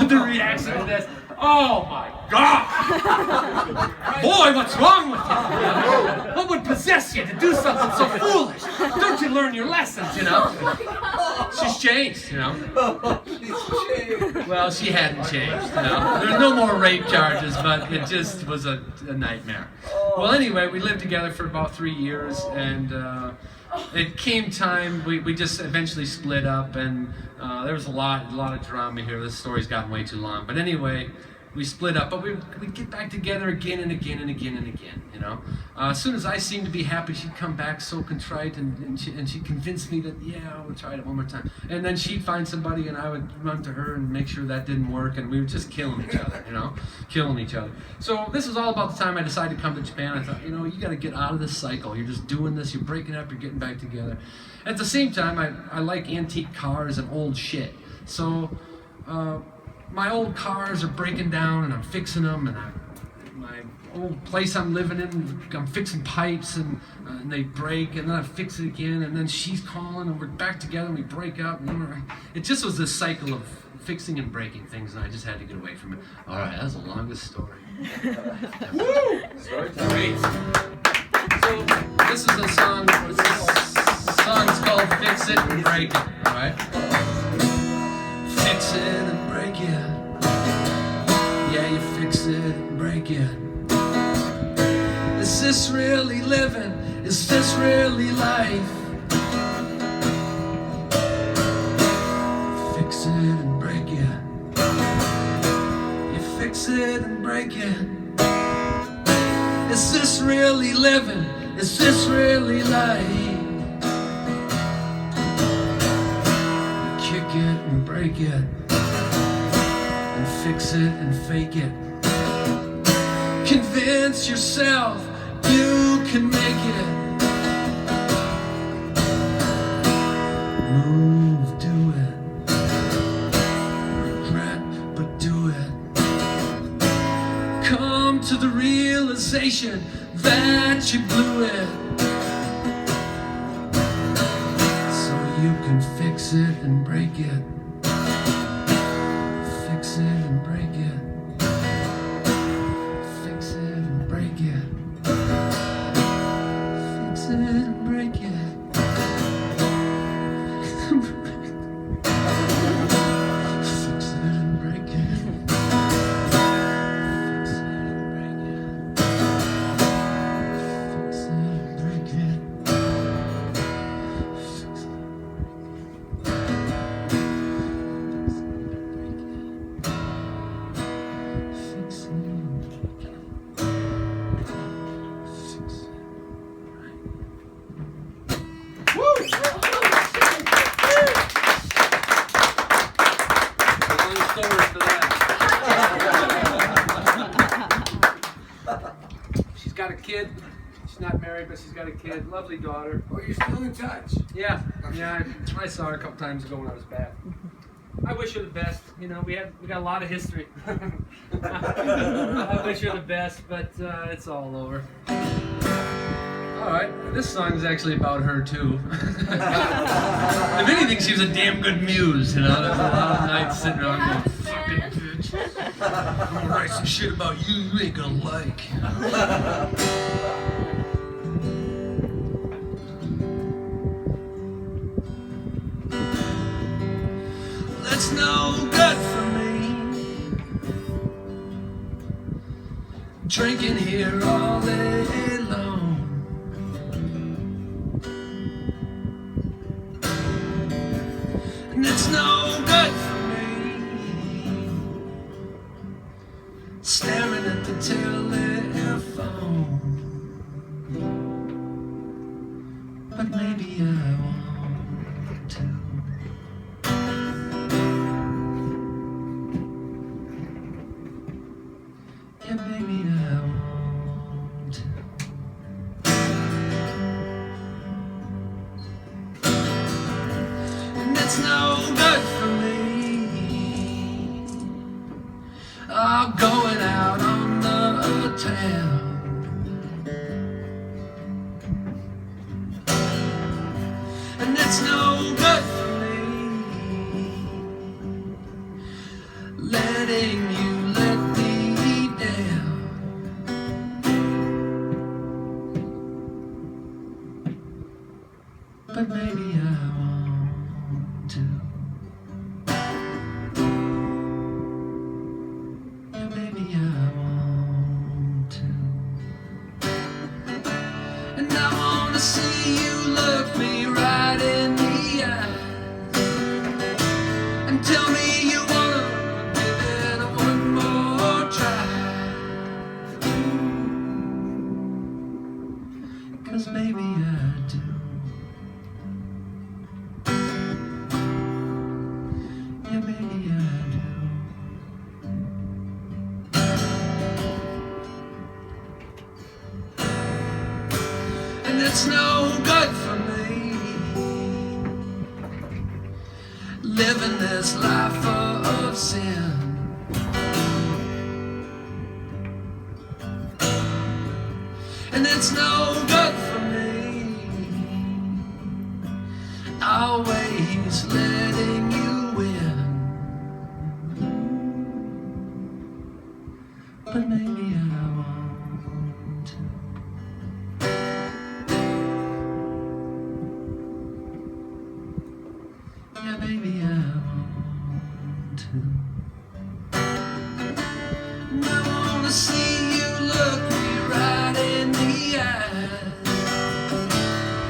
the reaction to this, oh my God! Boy, what's wrong with you? What would possess you to do something so foolish? Don't you learn your lessons, you know? She's changed, you know. Well, she hadn't changed, you know. There's no more rape charges, but it just was a nightmare. Well, anyway, we lived together for about 3 years, and it came time, we just eventually split up, and there was a lot of drama here. This story's gotten way too long. But anyway, we split up, but we'd get back together again and again and again and again, you know. As soon as I seemed to be happy, she'd come back so contrite, and she'd convince me that, yeah, we'll try it one more time. And then she'd find somebody, and I would run to her and make sure that didn't work, and we were just killing each other, you know, killing each other. So this was all about the time I decided to come to Japan. I thought, you know, you got to get out of this cycle. You're just doing this, you're breaking up, you're getting back together. At the same time, I like antique cars and old shit. So, my old cars are breaking down, and I'm fixing them, and my old place I'm living in, I'm fixing pipes, and they break, and then I fix it again, and then she's calling, and we're back together, and we break up. And it just was this cycle of fixing and breaking things, and I just had to get away from it. All right, that's the longest story. Woo! Story time. Great. So this is a song. This song's called "Fix It and Break It." All right. Fix it and break it. Yeah, you fix it and break it. Is this really living? Is this really life? Fix it and break it. You fix it and break it. Is this really living? Is this really life? Kick it and break it, and fix it and fake it. Convince yourself you can make it. Move, do it. Regret, but do it. Come to the realization that you blew it. You can fix it and break it. Fix it and break it. Fix it and break She's not married, but she's got a kid. Lovely daughter. Oh, you're still in touch? Yeah. I saw her a couple times ago when I was back. I wish her the best. You know, we got a lot of history. I wish her the best, but it's all over. All right, this song is actually about her too. If anything, she was a damn good muse. You know, there's a lot of nights sitting around going, "Fucking bitch, I'm gonna write some shit about you you ain't gonna like." That's no good for me. Drinking here all day long. And it's no good for me. Staring at the telephone. But maybe I want to. Yeah, baby, I want to. And it's no good for me. Oh, going out on the town. And it's no good for me. Letting you let me down. But maybe I want to. Yeah, maybe I want to. And I wanna see you look me right in the eye and tell me you wanna give it one more try. 'Cause maybe I do. Yeah, maybe I do. And it's no good for me living this life of sin. And it's no good for me always letting you win. But maybe I want to. Yeah, baby, I want to. And I wanna see you look me right in the eyes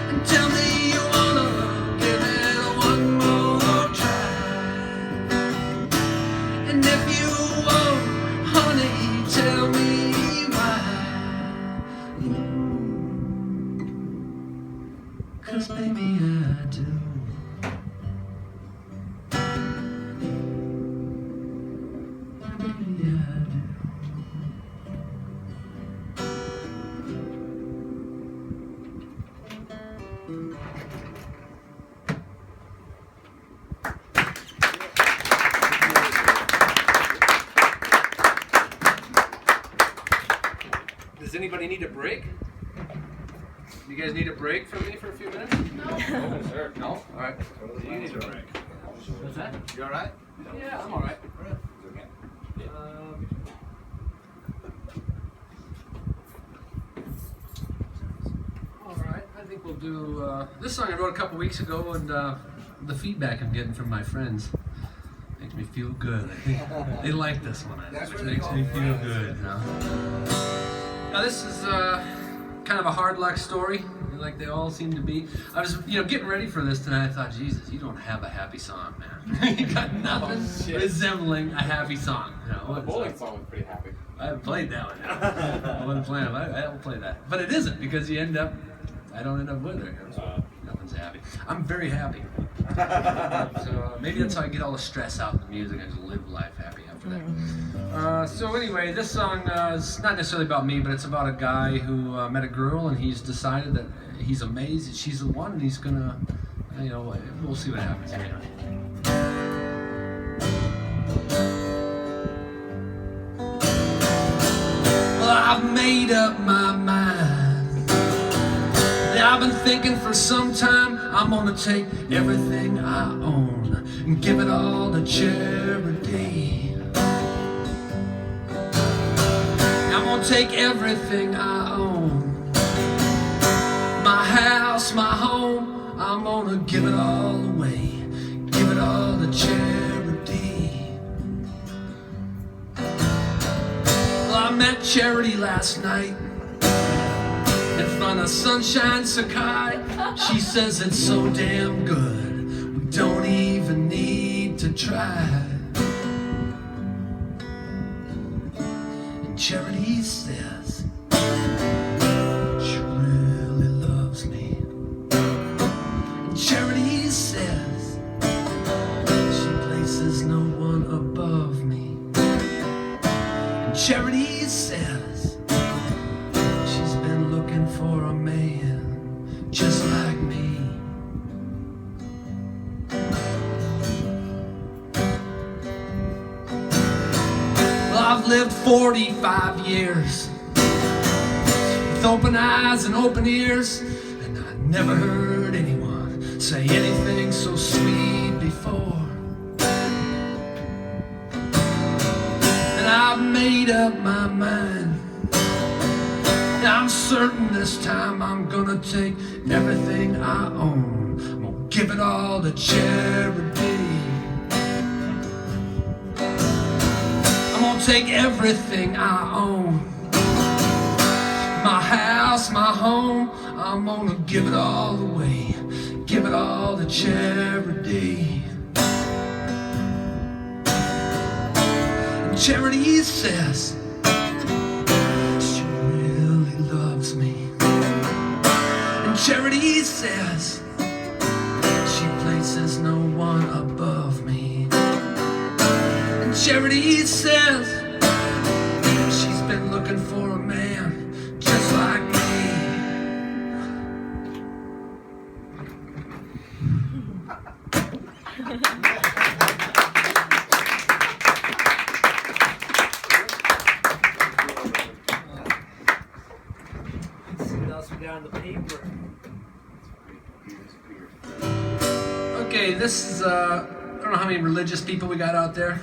and tell me you wanna give it one more try. And if you won't, honey, tell me why. 'Cause maybe I do. Maybe I do. Does anybody need a break? You guys need a break from me for a few minutes? Oh, sure. No? All right. You need a break. What's that? You alright? Yeah, I'm all right. All right. I think we'll do this song I wrote a couple weeks ago, and the feedback I'm getting from my friends makes me feel good. I think they like this one, That's which what they makes call me feel friends. good. You know? Now this is kind of a hard luck story, like they all seem to be. I was, getting ready for this tonight. I thought, Jesus, you don't have a happy song, man. You got nothing resembling a happy song. The bowling song was pretty happy. I haven't played that one. I wasn't playing it. I don't play that, but it isn't because I don't end up with her. So nothing's happy. I'm very happy. So maybe that's how I get all the stress out in the music. I just live life happy after for that. So anyway, this song is not necessarily about me, but it's about a guy who met a girl and he's decided that he's amazed that she's the one, and he's gonna, you know, we'll see what happens here. Well, I've made up my mind. I've been thinking for some time. I'm gonna take everything I own and give it all to charity. I'm gonna take everything I own, my house, my home. I'm gonna give it all away, give it all to charity. Well, I met Charity last night in front of Sunshine Sakai. She says it's so damn good, we don't even need to try. And Charity says she really loves me. And Charity says she places no one above me. And Charity says she's been looking for a man just like me. Well, I've lived 45 years with open eyes and open ears, and I never heard anyone say anything so sweet before. And I've made up my mind. I'm certain this time I'm gonna take everything I own. I'm gonna give it all to charity. I'm gonna take everything I own, my house, my home. I'm gonna give it all away, give it all to charity. And Charity says Charity says she places no one above me. And Charity says she's been looking for a man just like me. Let's see what else we got on the paper. Okay, this is, I don't know how many religious people we got out there.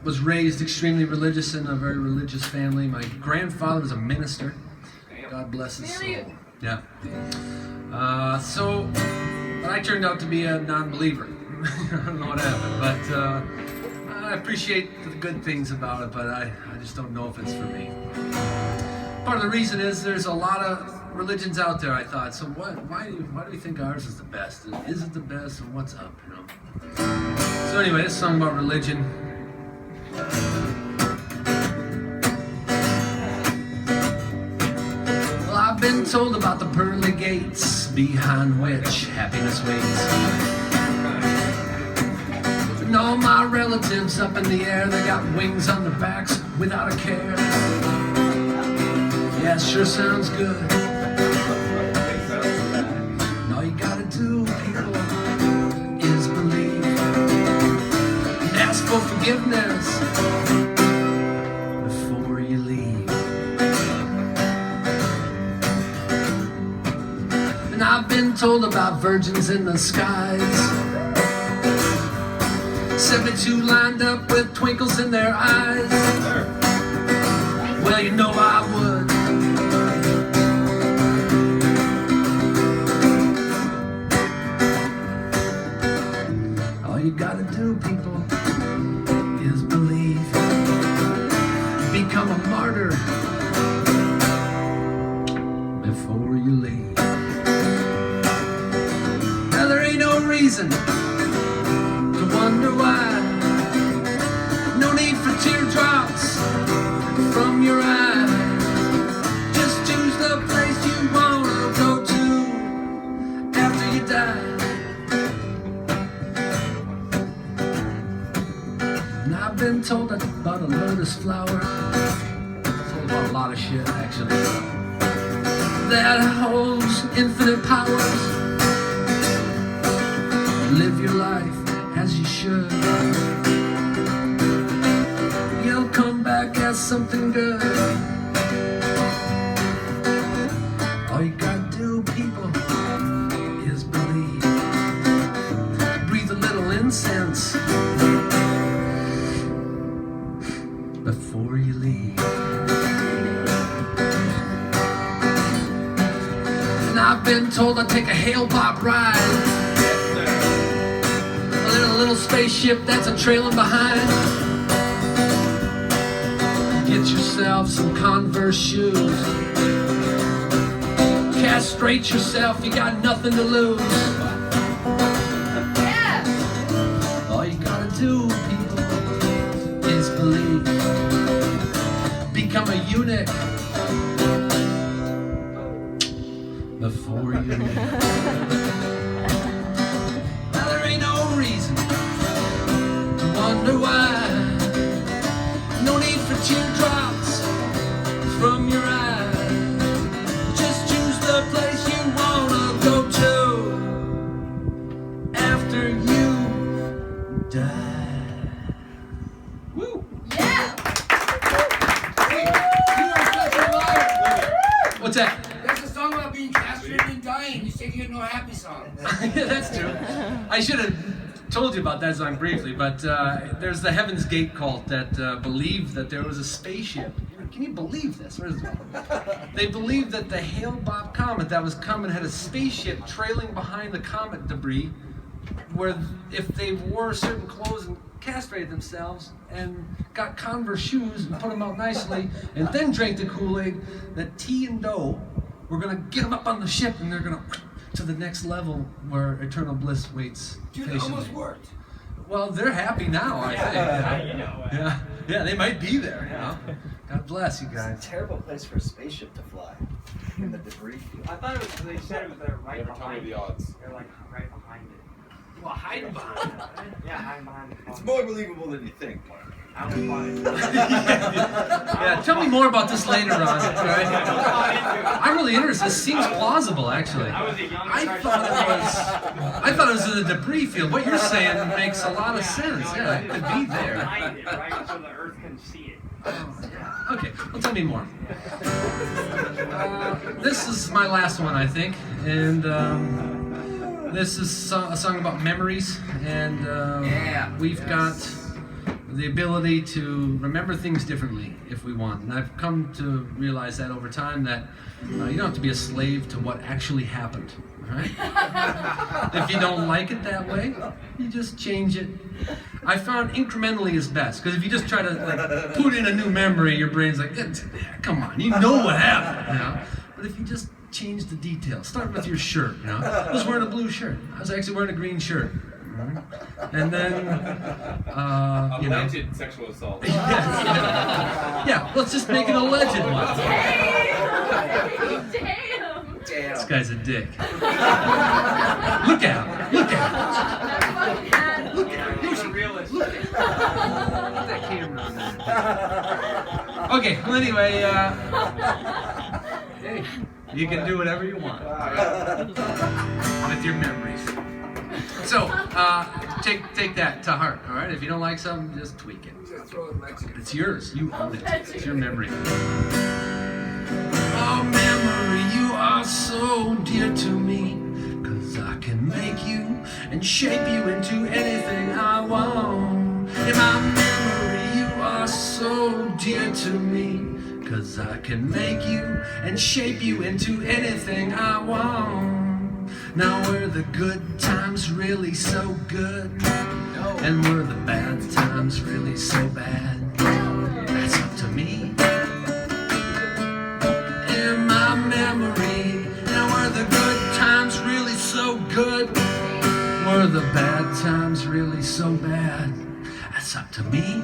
Was raised extremely religious in a very religious family. My grandfather was a minister. God bless his soul. Yeah. But I turned out to be a non-believer. I don't know what happened, but I appreciate the good things about it, but I just don't know if it's for me. Part of the reason is there's a lot of religions out there, I thought. So why do we think ours is the best? Is it the best, or what's up, you know? So anyway, this song about religion. Well, I've been told about the pearly gates behind which happiness waits. And all my relatives up in the air, they got wings on their backs without a care. Yeah, it sure sounds good. And all you gotta do, people, is believe and ask for forgiveness before you leave. And I've been told about virgins in the skies, 72 lined up with twinkles in their eyes. Well, you know I would. All you gotta do, people, is believe. Become a martyr before you leave. Now there ain't no reason to wonder why. No need for teardrops from your eyes. Just choose the place you wanna go to after you die. And I've been told about a lotus flower. Told about a lot of shit, actually. That holds infinite powers. Live your life as you should. You'll come back as something good. All you gotta do, people, is believe. Breathe a little incense before you leave. And I've been told I'd take a hail pop ride. A little spaceship that's a trailing behind. Get yourself some Converse shoes. Castrate yourself, you got nothing to lose. Yeah. All you gotta do, people, is believe. Become a eunuch before you leave. Now there ain't no reason to wonder why. No need for teardrops from your eyes. Just choose the place you wanna go to after you die. Woo! Yeah. What's that? That's a song about being castrated and dying. You say you had no happy song. Yeah, that's true. I should have told you about that song briefly, but there's the Heaven's Gate cult that believed that there was a spaceship. Can you believe this? Where is it? They believed that the Hale-Bopp comet that was coming had a spaceship trailing behind the comet debris, where if they wore certain clothes and castrated themselves and got Converse shoes and put them out nicely and then drank the Kool-Aid, that T and Doe were going to get them up on the ship and they're going to the next level where eternal bliss waits Dude, it patiently. almost worked. Well, they're happy now, I think. Yeah, they might be there. You know? God bless you It's guys. a terrible place for a spaceship to fly in the debris field. I thought it was, they said it was right Never tell me behind the it. odds. They're like right behind it. Well, hide behind it. Yeah, hiding behind the It's more believable than you think, Mark. I was funny. Yeah, tell me more about this later on. Right? I'm really interested. This seems plausible, actually. I was a young I thought it was in the debris field. What you're saying makes a lot of sense. Yeah, it could be there. Behind it, right? So the Earth can see it. Okay, well, tell me more. This is my last one, I think, and this is a song about memories, and we've got the ability to remember things differently if we want. And I've come to realize that over time that you don't have to be a slave to what actually happened. Right? If you don't like it that way, you just change it. I found incrementally is best, because if you just try to like put in a new memory, your brain's like, come on, you know what happened, you know? But if you just change the details, start with your shirt, you know? I was wearing a blue shirt. I was actually wearing a green shirt. And then, you know. Alleged sexual assault. Yeah, let's just make an alleged one. Damn. Damn. This guy's a dick. Look at him. Look at him. Look at him. You're a realist. Look at that camera on there. Okay, well anyway, hey, you can do whatever you want with your memories. So, take that to heart, all right? If you don't like something, just tweak it. Just throw it Mexican. It's yours. You own it. It's your memory. Oh, memory, you are so dear to me, 'cause I can make you and shape you into anything I want. In my memory, you are so dear to me, 'cause I can make you and shape you into anything I want. Now were the good times really so good? And were the bad times really so bad? That's up to me. In my memory, now were the good times really so good? Were the bad times really so bad? That's up to me.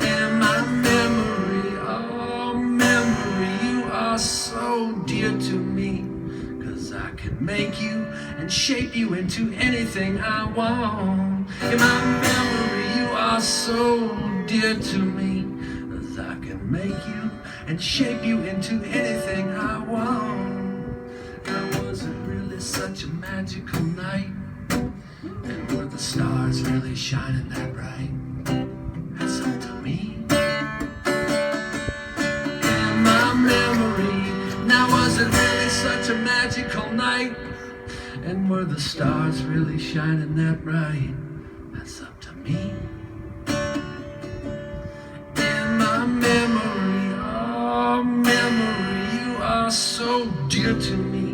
In my memory, oh memory, you are so dear to me, 'cause I can make you and shape you into anything I want. In my memory, are so dear to me, 'cause I can make you and shape you into anything I want. Now was it really such a magical night? And were the stars really shining that bright? That's up to me. In my memory, now was it really such a magical night? And were the stars really shining that bright? That's up to me. In my memory, oh memory, you are so dear to me,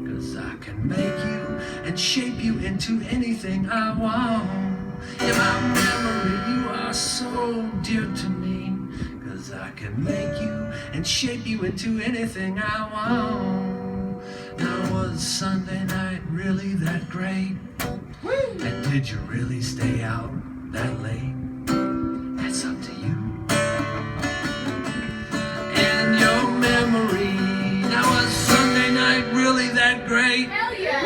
'cause I can make you and shape you into anything I want. In my memory, you are so dear to me, 'cause I can make you and shape you into anything I want. Now was Sunday night really that great? And did you really stay out that late? That's up to you. In your memory, now was Sunday night really that great? Hell yeah.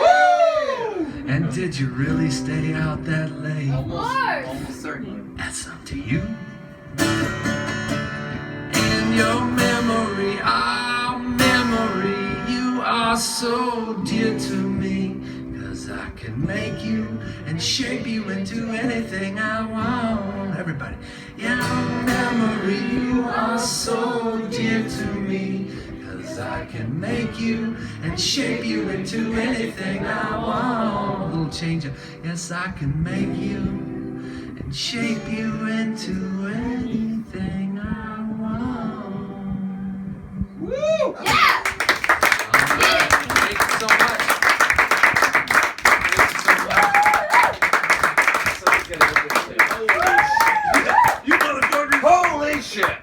And did you really stay out that late? Of course. Almost certainly. That's up to you. In your memory, our memory, you are so dear to me, 'cause I can make you and shape you into anything I want. Everybody. Your memory, you are so dear to me, 'cause I can make you and shape you into anything I want. A little change of, yes, I can make you and shape you into anything I want. Woo! Yeah. Thank you so much. You motherfuckers! Holy shit!